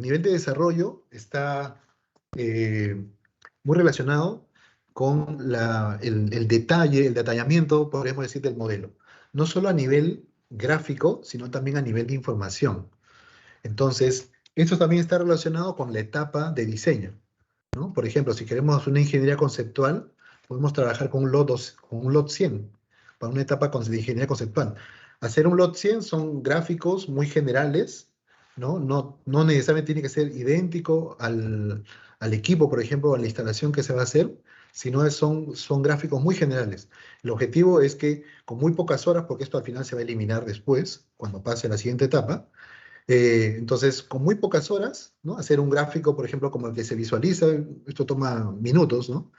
nivel de desarrollo está eh, muy relacionado con el detalle, el detallamiento, podríamos decir, del modelo. No solo a nivel gráfico, sino también a nivel de información. Entonces, esto también está relacionado con la etapa de diseño, ¿no? Por ejemplo, si queremos una ingeniería conceptual, podemos trabajar con un con un lot 100 para una etapa de ingeniería conceptual. Hacer un lot 100 son gráficos muy generales, ¿no? No necesariamente tiene que ser idéntico al equipo, por ejemplo, a la instalación que se va a hacer, sino son gráficos muy generales. El objetivo es que con muy pocas horas, porque esto al final se va a eliminar después, cuando pase a la siguiente etapa, entonces, con muy pocas horas, ¿no? Hacer un gráfico, por ejemplo, como el que se visualiza, esto toma minutos, ¿no?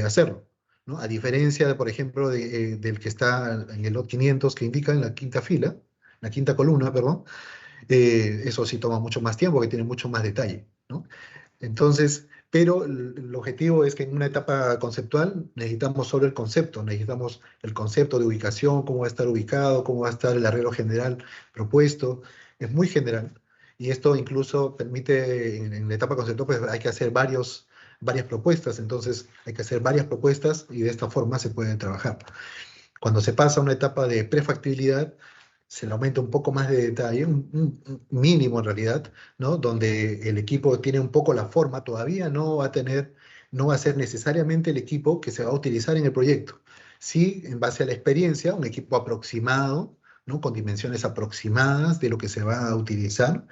Hacerlo, ¿no? A diferencia, por ejemplo, del que está en el lot 500 que indica en la quinta fila, la quinta columna, perdón, eso sí toma mucho más tiempo, que tiene mucho más detalle, ¿no? Entonces, pero el objetivo es que en una etapa conceptual necesitamos solo el concepto, necesitamos el concepto de ubicación, cómo va a estar ubicado, cómo va a estar el arreglo general propuesto, es muy general. Y esto incluso permite, en la etapa conceptual, pues hay que hacer varias propuestas, entonces hay que hacer varias propuestas y de esta forma se puede trabajar. Cuando se pasa a una etapa de prefactibilidad, se le aumenta un poco más de detalle, un mínimo en realidad, ¿no? Donde el equipo tiene un poco la forma, todavía no va a ser necesariamente el equipo que se va a utilizar en el proyecto. Sí, en base a la experiencia, un equipo aproximado, ¿no? Con dimensiones aproximadas de lo que se va a utilizar.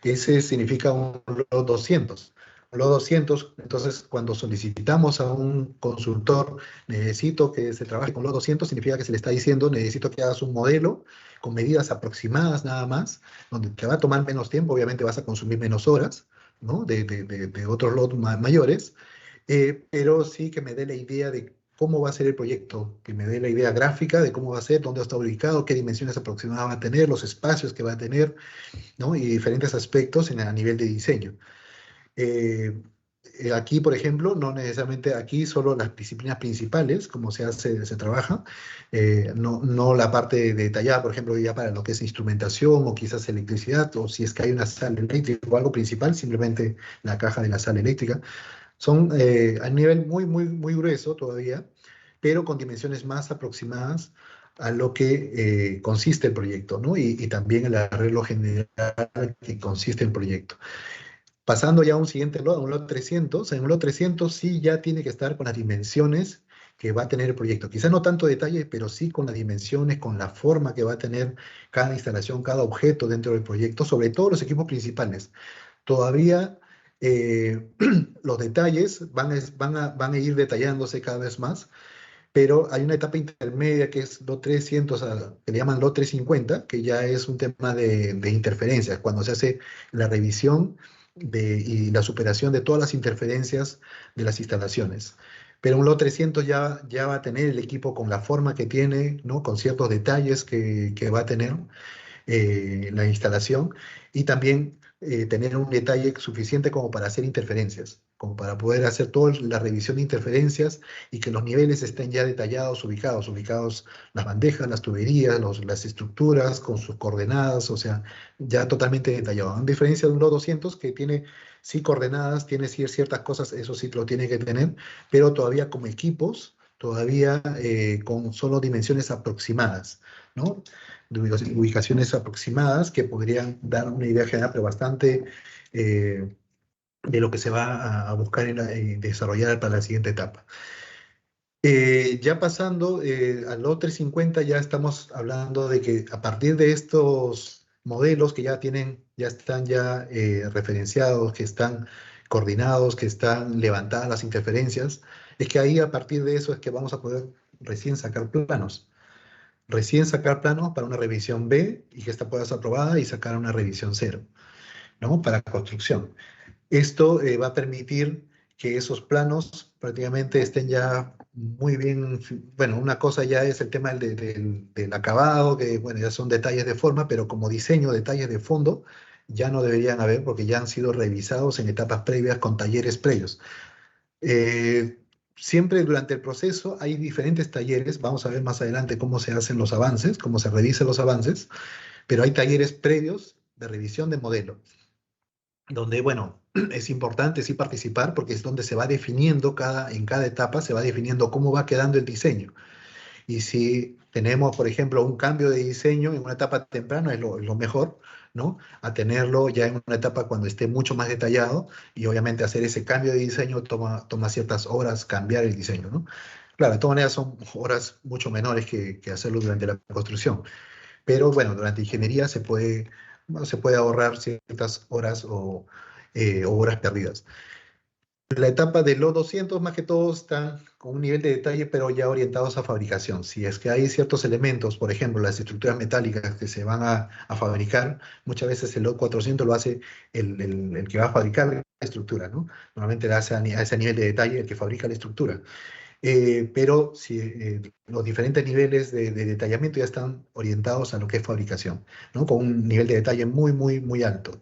Ese significa un LOT 200. Un LOT 200, entonces, cuando solicitamos a un consultor, necesito que se trabaje con LOT 200, significa que se le está diciendo, necesito que hagas un modelo con medidas aproximadas nada más, donde te va a tomar menos tiempo, obviamente vas a consumir menos horas, ¿no? De otros LOT mayores, pero sí que me dé la idea de cómo va a ser el proyecto, que me dé la idea gráfica de cómo va a ser, dónde está ubicado, qué dimensiones aproximadas va a tener, los espacios que va a tener, ¿no? Y diferentes aspectos a nivel de diseño. Eh, Aquí, por ejemplo, no necesariamente aquí solo las disciplinas principales, como se trabaja, no la parte detallada, por ejemplo, ya para lo que es instrumentación o quizás electricidad, o si es que hay una sala eléctrica o algo principal, simplemente la caja de la sala eléctrica. Son a nivel muy grueso todavía, pero con dimensiones más aproximadas a lo que consiste el proyecto, ¿no? Y también el arreglo general que consiste el proyecto. Pasando ya a un siguiente lot, a un lot 300, en un lot 300 sí ya tiene que estar con las dimensiones que va a tener el proyecto. Quizás no tanto detalle, pero sí con las dimensiones, con la forma que va a tener cada instalación, cada objeto dentro del proyecto, sobre todo los equipos principales. Todavía los detalles van a ir detallándose cada vez más, pero hay una etapa intermedia que es lot 300, que le llaman lot 350, que ya es un tema de interferencias, cuando se hace la revisión y la superación de todas las interferencias de las instalaciones. Pero un lot 300 ya va a tener el equipo con la forma que tiene, ¿no? Con ciertos detalles que va a tener la instalación y también tener un detalle suficiente como para hacer interferencias, como para poder hacer toda la revisión de interferencias y que los niveles estén ya detallados, ubicados las bandejas, las tuberías, las estructuras con sus coordenadas, o sea, ya totalmente detallado. En diferencia de un LO 200 que tiene sí coordenadas, tiene ciertas cosas, eso sí lo tiene que tener, pero todavía como equipos, todavía con solo dimensiones aproximadas, ¿no? De ubicaciones aproximadas que podrían dar una idea general, pero bastante de lo que se va a buscar en desarrollar para la siguiente etapa. Ya pasando al lot 350, ya estamos hablando de que a partir de estos modelos que ya están referenciados, que están coordinados, que están levantadas las interferencias, es que ahí a partir de eso es que vamos a poder recién sacar planos. Recién sacar planos para una revisión B y que esta pueda ser aprobada y sacar una revisión cero, ¿no? Para construcción. Esto va a permitir que esos planos prácticamente estén ya muy bien. Bueno, una cosa ya es el tema del acabado, que bueno, ya son detalles de forma, pero como diseño, detalles de fondo, ya no deberían haber porque ya han sido revisados en etapas previas con talleres previos. Eh, Siempre durante el proceso hay diferentes talleres, vamos a ver más adelante cómo se hacen los avances, cómo se revisan los avances, pero hay talleres previos de revisión de modelo. donde, bueno, es importante sí participar porque es donde se va definiendo en cada etapa, se va definiendo cómo va quedando el diseño. Y si tenemos, por ejemplo, un cambio de diseño en una etapa temprana, es lo mejor, ¿no? A tenerlo ya en una etapa cuando esté mucho más detallado y obviamente hacer ese cambio de diseño toma ciertas horas cambiar el diseño, ¿no? Claro, de todas maneras son horas mucho menores que hacerlo durante la construcción. Pero bueno, durante ingeniería bueno, se puede ahorrar ciertas horas o horas perdidas. La etapa de los 200 más que todo están con un nivel de detalle, pero ya orientados a fabricación. Si es que hay ciertos elementos, por ejemplo, las estructuras metálicas que se van a fabricar, muchas veces el lot 400 lo hace el que va a fabricar la estructura, ¿no? Normalmente le hace a ese nivel de detalle el que fabrica la estructura. Pero si, los diferentes niveles de detallamiento ya están orientados a lo que es fabricación, ¿no? Con un nivel de detalle muy, muy, muy alto.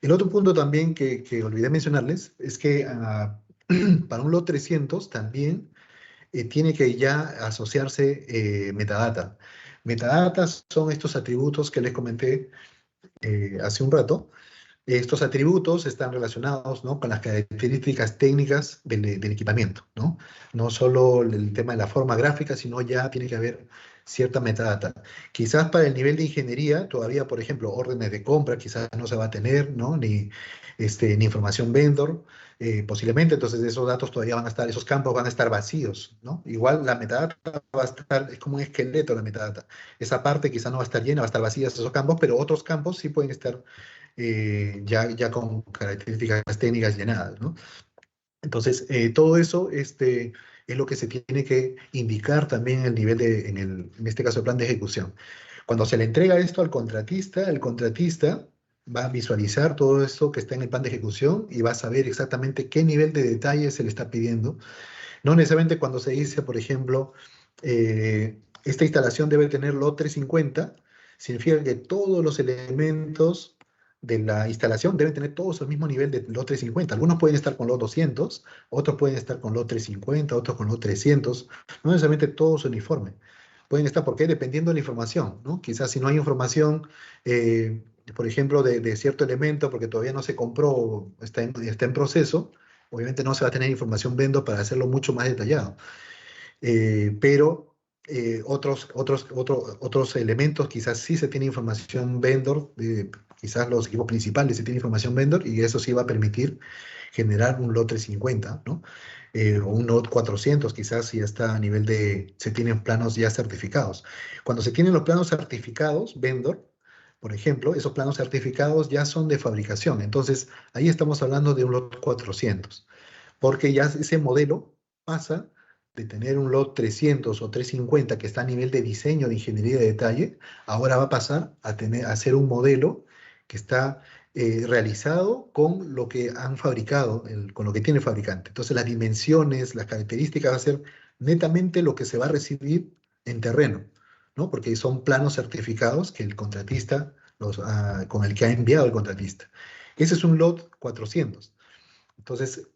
El otro punto también que olvidé mencionarles es que para un lot 300 también tiene que ya asociarse metadata. Metadatas son estos atributos que les comenté hace un rato. Estos atributos están relacionados, ¿no? Con las características técnicas del equipamiento, ¿no? No solo el tema de la forma gráfica, sino ya tiene que haber cierta metadata. Quizás para el nivel de ingeniería, todavía, por ejemplo, órdenes de compra, quizás no se va a tener, ¿no? Ni información vendor, posiblemente, entonces esos datos todavía van a estar, esos campos van a estar vacíos, ¿no? Igual la metadata va a estar, es como un esqueleto la metadata. Esa parte quizás no va a estar llena, va a estar vacía esos campos, pero otros campos sí pueden estar ya con características técnicas llenadas, ¿no? Entonces, todo eso es lo que se tiene que indicar también en el nivel en este caso, el plan de ejecución. Cuando se le entrega esto al contratista, el contratista va a visualizar todo esto que está en el plan de ejecución y va a saber exactamente qué nivel de detalle se le está pidiendo. No necesariamente cuando se dice, por ejemplo, esta instalación debe tener lot 350, significa que todos los elementos de la instalación deben tener todos el mismo nivel de lot 350. Algunos pueden estar con lot 200, otros pueden estar con lot 350, otros con lot 300. No necesariamente todos uniforme. Pueden estar, ¿por qué? Dependiendo de la información, ¿no? Quizás si no hay información, por ejemplo, de cierto elemento, porque todavía no se compró, está en proceso, obviamente no se va a tener información vendor para hacerlo mucho más detallado. Pero otros elementos quizás sí se tiene información vendor, quizás los equipos principales se tiene información vendor y eso sí va a permitir generar un lot 350, ¿no? O un lot 400 quizás si ya está a nivel se tienen planos ya certificados. Cuando se tienen los planos certificados vendor, por ejemplo, esos planos certificados ya son de fabricación. Entonces, ahí estamos hablando de un lot 400 porque ya ese modelo pasa de tener un lot 300 o 350 que está a nivel de diseño de ingeniería de detalle, ahora va a pasar a ser un modelo que está realizado con lo que han fabricado, con lo que tiene el fabricante. Entonces las dimensiones, las características va a ser netamente lo que se va a recibir en terreno, ¿no? Porque son planos certificados que el contratista, con el que ha enviado el contratista. Ese es un lot 400. Entonces,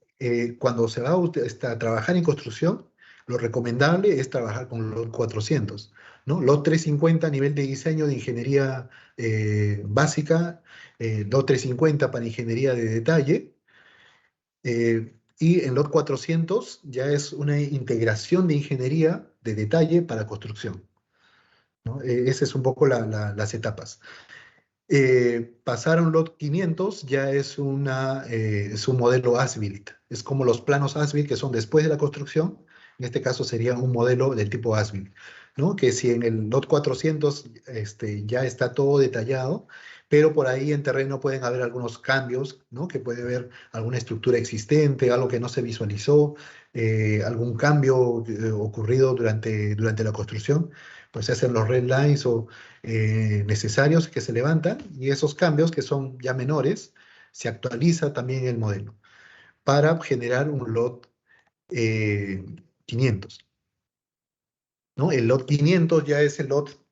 cuando se va a trabajar en construcción, lo recomendable es trabajar con LOT 400, ¿no? LOT 350 a nivel de diseño de ingeniería básica, LOT 350 para ingeniería de detalle, y en LOT 400 ya es una integración de ingeniería de detalle para construcción, ¿no? Esas es un poco las etapas. Pasar a un lot 500 ya es un modelo as-built. Es como los planos as-built que son después de la construcción. En este caso sería un modelo del tipo as-built, ¿no? Que si en el lot 400 ya está todo detallado, pero por ahí en terreno pueden haber algunos cambios, ¿no? Que puede haber alguna estructura existente, algo que no se visualizó, algún cambio ocurrido durante la construcción, pues se hacen los red lines o necesarios que se levantan y esos cambios que son ya menores, se actualiza también el modelo para generar un lot 500, ¿no? El lot 500 ya es el lot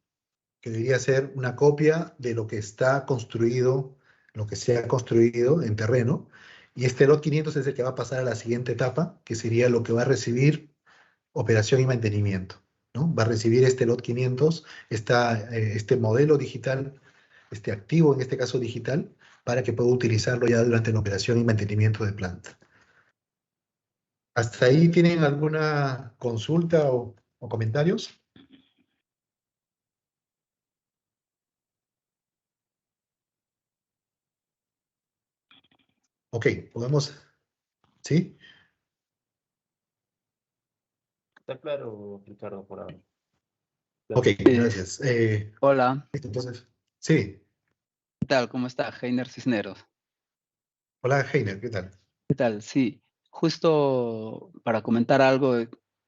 que debería ser una copia de lo que está construido, lo que se ha construido en terreno, y este lot 500 es el que va a pasar a la siguiente etapa, que sería lo que va a recibir operación y mantenimiento, ¿no? Va a recibir este lot 500, este modelo digital, este activo, en este caso digital, para que pueda utilizarlo ya durante la operación y mantenimiento de planta. ¿Hasta ahí tienen alguna consulta o comentarios? Ok, podemos, ¿sí? Está claro, Ricardo, por ahora. Ok, gracias. Hola, Entonces, sí. ¿qué tal? ¿Cómo está? Heiner Cisneros. Hola, Heiner, ¿qué tal? ¿Qué tal? Sí, justo para comentar algo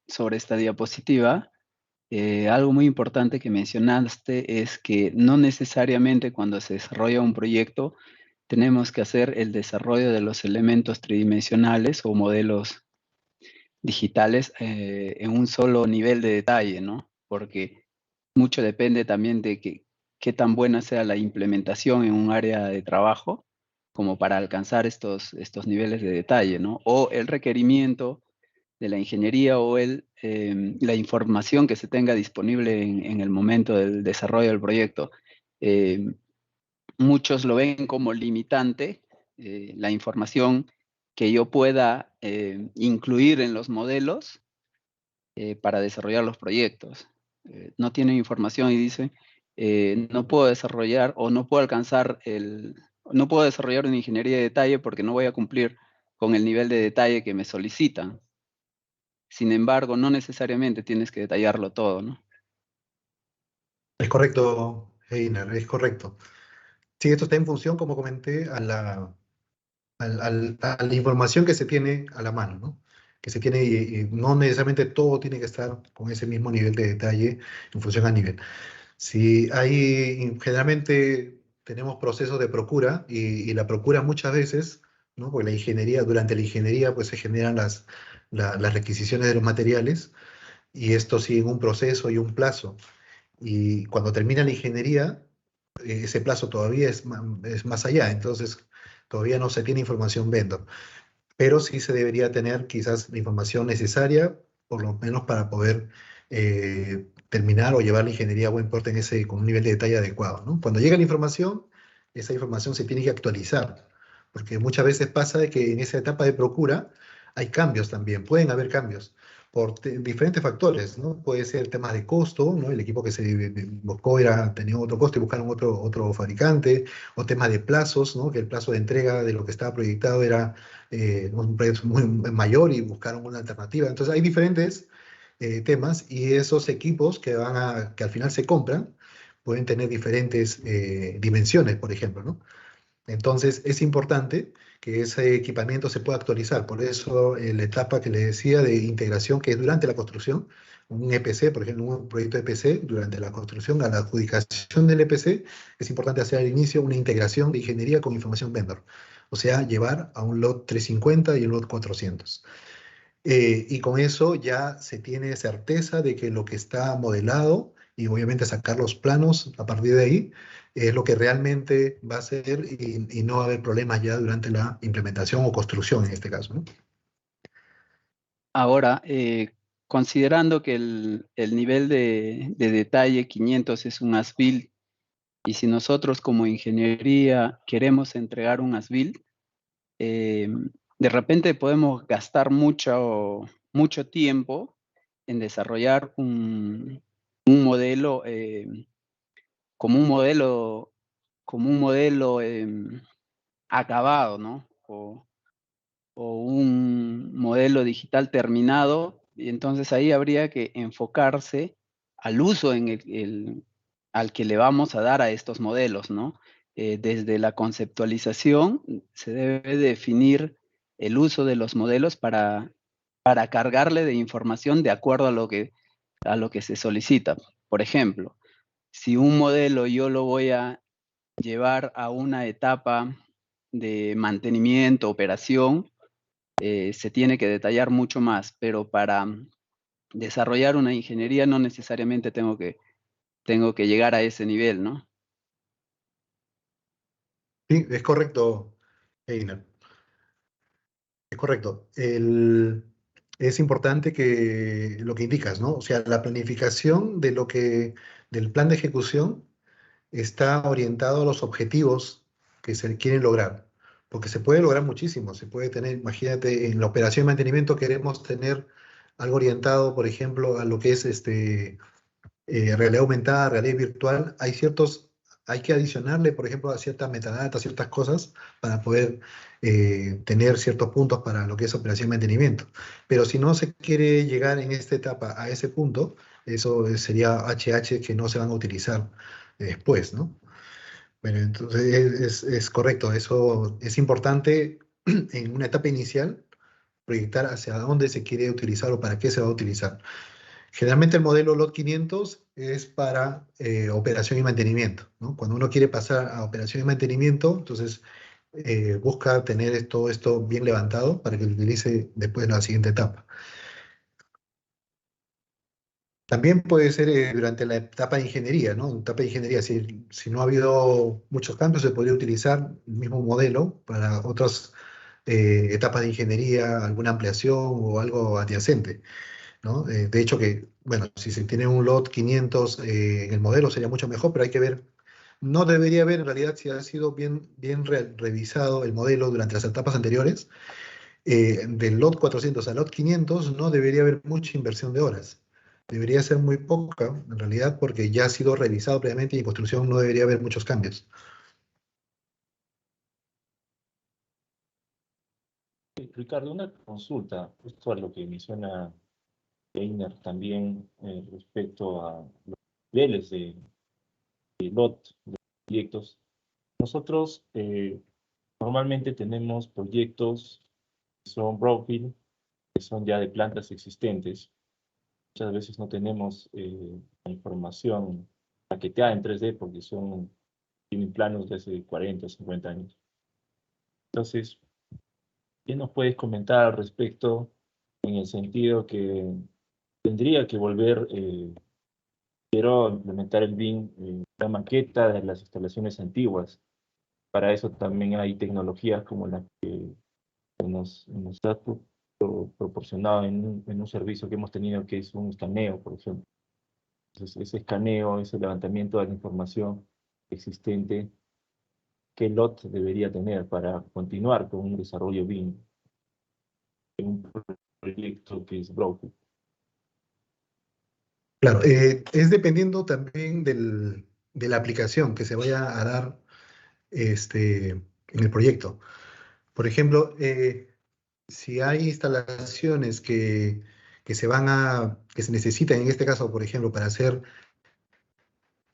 sobre esta diapositiva, algo muy importante que mencionaste es que no necesariamente cuando se desarrolla un proyecto tenemos que hacer el desarrollo de los elementos tridimensionales o modelos digitales en un solo nivel de detalle, ¿no? Porque mucho depende también de qué tan buena sea la implementación en un área de trabajo como para alcanzar estos niveles de detalle, ¿no? O el requerimiento de la ingeniería o la información que se tenga disponible en el momento del desarrollo del proyecto. Muchos lo ven como limitante, la información que yo pueda incluir en los modelos para desarrollar los proyectos. No tienen información y dicen, no puedo desarrollar o no puedo alcanzar no puedo desarrollar una ingeniería de detalle porque no voy a cumplir con el nivel de detalle que me solicitan. Sin embargo, no necesariamente tienes que detallarlo todo, ¿no? Es correcto, Heiner, es correcto. Sí, esto está en función, como comenté, a la información que se tiene a la mano, ¿no? Que se tiene y no necesariamente todo tiene que estar con ese mismo nivel de detalle en función a nivel. Si hay, generalmente tenemos procesos de procura y la procura muchas veces, ¿no? Porque la ingeniería, durante la ingeniería, pues se generan las requisiciones de los materiales y esto sigue un proceso y un plazo. Y cuando termina la ingeniería, ese plazo todavía es más allá, entonces todavía no se tiene información vendor, pero sí se debería tener quizás la información necesaria, por lo menos para poder terminar o llevar la ingeniería a buen puerto con un nivel de detalle adecuado, ¿no? Cuando llega la información, esa información se tiene que actualizar, porque muchas veces pasa de que en esa etapa de procura hay cambios también, pueden haber cambios por diferentes factores, ¿no? Puede ser temas de costo, ¿no? El equipo que se buscó tenía otro costo y buscaron otro fabricante, o temas de plazos, ¿no? Que el plazo de entrega de lo que estaba proyectado era un precio muy mayor y buscaron una alternativa. Entonces hay diferentes temas y esos equipos que al final se compran pueden tener diferentes dimensiones, por ejemplo, ¿no? Entonces es importante que ese equipamiento se pueda actualizar. Por eso la etapa que le decía de integración, que es durante la construcción, un EPC, por ejemplo, un proyecto EPC, durante la construcción, a la adjudicación del EPC, es importante hacer al inicio una integración de ingeniería con información vendor. O sea, llevar a un lot 350 y un lot 400. Y con eso ya se tiene certeza de que lo que está modelado y obviamente sacar los planos a partir de ahí es lo que realmente va a ser y no va a haber problemas ya durante la implementación o construcción en este caso, ¿no? Ahora, considerando que el nivel de detalle 500 es un as-built, y si nosotros como ingeniería queremos entregar un as-built, de repente podemos gastar mucho tiempo en desarrollar un modelo como un modelo, como un modelo acabado, ¿no? O un modelo digital terminado, y entonces ahí habría que enfocarse al uso al que le vamos a dar a estos modelos, ¿no? Desde la conceptualización se debe definir el uso de los modelos para cargarle de información de acuerdo a lo que se solicita. Por ejemplo, si un modelo yo lo voy a llevar a una etapa de mantenimiento, operación, se tiene que detallar mucho más, pero para desarrollar una ingeniería no necesariamente tengo que llegar a ese nivel, ¿no? Sí, es correcto, Einer. Es correcto. Es importante que lo que indicas, ¿no? O sea, la planificación del plan de ejecución está orientado a los objetivos que se quieren lograr. Porque se puede lograr muchísimo. Se puede tener, imagínate, en la operación de mantenimiento queremos tener algo orientado, por ejemplo, a lo que es realidad aumentada, realidad virtual. Hay que adicionarle, por ejemplo, a ciertas metadatas, ciertas cosas, para poder tener ciertos puntos para lo que es operación de mantenimiento. Pero si no se quiere llegar en esta etapa a ese punto, eso sería HH que no se van a utilizar después, ¿no? Bueno, entonces es correcto, eso es importante en una etapa inicial, proyectar hacia dónde se quiere utilizar o para qué se va a utilizar. Generalmente el modelo LOT 500 es para operación y mantenimiento, ¿no? Cuando uno quiere pasar a operación y mantenimiento, entonces busca tener todo esto bien levantado para que lo utilice después en la siguiente etapa. También puede ser durante la etapa de ingeniería, ¿no? Etapa de ingeniería, si no ha habido muchos cambios, se podría utilizar el mismo modelo para otras etapas de ingeniería, alguna ampliación o algo adyacente, ¿no? De hecho bueno, si se tiene un LOT 500 en el modelo sería mucho mejor, pero hay que ver, no debería haber en realidad si ha sido bien revisado el modelo durante las etapas anteriores, del LOT 400 al LOT 500 no debería haber mucha inversión de horas. Debería ser muy poca, en realidad, porque ya ha sido revisado previamente y en construcción no debería haber muchos cambios. Ricardo, una consulta, justo a lo que menciona Einer también respecto a los niveles de LOT, de proyectos. Nosotros normalmente tenemos proyectos que son brownfield, que son ya de plantas existentes. Muchas veces no tenemos la información paqueteada en 3D porque tienen planos de hace 40 o 50 años. Entonces, ¿qué nos puedes comentar al respecto en el sentido que tendría que volver, quiero implementar el BIM, la maqueta de las instalaciones antiguas? Para eso también hay tecnologías como la que nos ha proporcionado en un servicio que hemos tenido, que es un escaneo, por ejemplo. Entonces, ese escaneo, ese levantamiento de la información existente, ¿qué LOT debería tener para continuar con un desarrollo BIM en un proyecto que es broken? Claro, es dependiendo también de la aplicación que se vaya a dar en el proyecto. Por ejemplo, si hay instalaciones que se necesitan, en este caso, por ejemplo, para hacer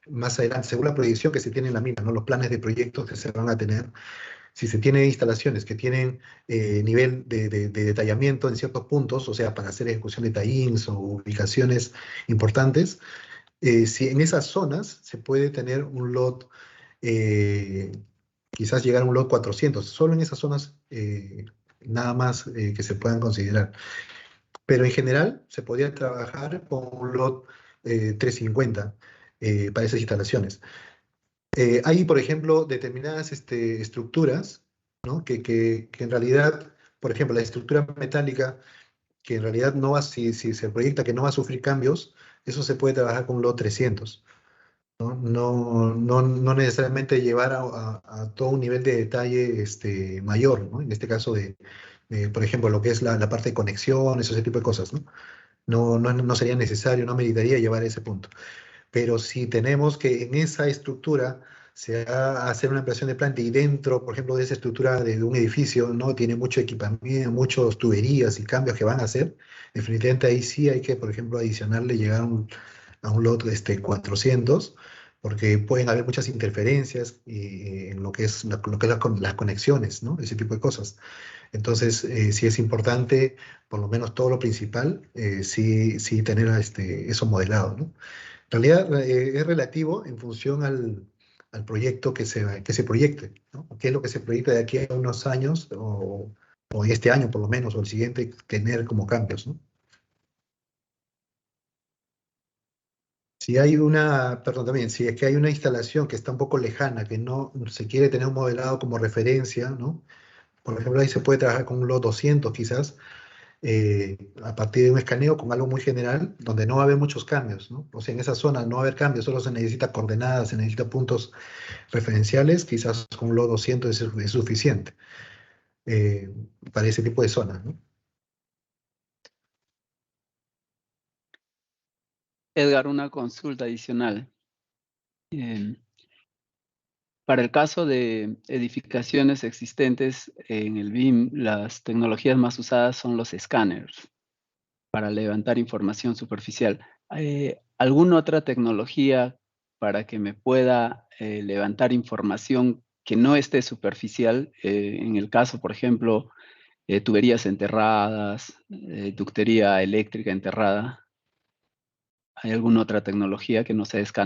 más adelante, según la proyección que se tiene en la mina, ¿no? Los planes de proyectos que se van a tener, si se tienen instalaciones que tienen nivel de detallamiento en ciertos puntos, o sea, para hacer ejecución de tie-ins o ubicaciones importantes, si en esas zonas se puede tener un lot, quizás llegar a un lot 400, solo en esas zonas nada más que se puedan considerar. Pero en general se podría trabajar con un lot 350 para esas instalaciones. Hay, por ejemplo, determinadas estructuras, ¿no? que en realidad, por ejemplo, la estructura metálica, que en realidad no va, si se proyecta que no va a sufrir cambios, eso se puede trabajar con un lot 300. ¿No? No necesariamente llevar a todo un nivel de detalle mayor, ¿no? En este caso por ejemplo, lo que es la parte de conexiones, ese tipo de cosas, ¿no? No sería necesario, no meritaría llevar a ese punto. Pero si tenemos que en esa estructura se va a hacer una ampliación de planta y dentro, por ejemplo, de esa estructura de un edificio, ¿no? Tiene mucho equipamiento, muchas tuberías y cambios que van a hacer, definitivamente ahí sí hay que, por ejemplo, adicionarle, llegar a un lot 400, porque pueden haber muchas interferencias en lo que es, las conexiones, ¿no? Ese tipo de cosas. Entonces, sí es importante, por lo menos todo lo principal, sí tener eso modelado, ¿no? En realidad es relativo en función al proyecto que se proyecte, ¿no? ¿Qué es lo que se proyecta de aquí a unos años o este año por lo menos o el siguiente tener como cambios, ¿no? Si hay perdón, también, si es que hay una instalación que está un poco lejana, que no se quiere tener un modelado como referencia, ¿no? Por ejemplo, ahí se puede trabajar con un lot 200 quizás, a partir de un escaneo con algo muy general, donde no va a haber muchos cambios, ¿no? O sea, en esa zona no va a haber cambios, solo se necesita coordenadas, se necesita puntos referenciales, quizás con un LOD 200 es suficiente para ese tipo de zonas, ¿no? Edgar, una consulta adicional. Para el caso de edificaciones existentes en el BIM, las tecnologías más usadas son los escáneres para levantar información superficial. ¿Alguna otra tecnología para que me pueda levantar información que no esté superficial? En el caso, por ejemplo, tuberías enterradas, ductería eléctrica enterrada. ¿Hay alguna otra tecnología que no sea escáner?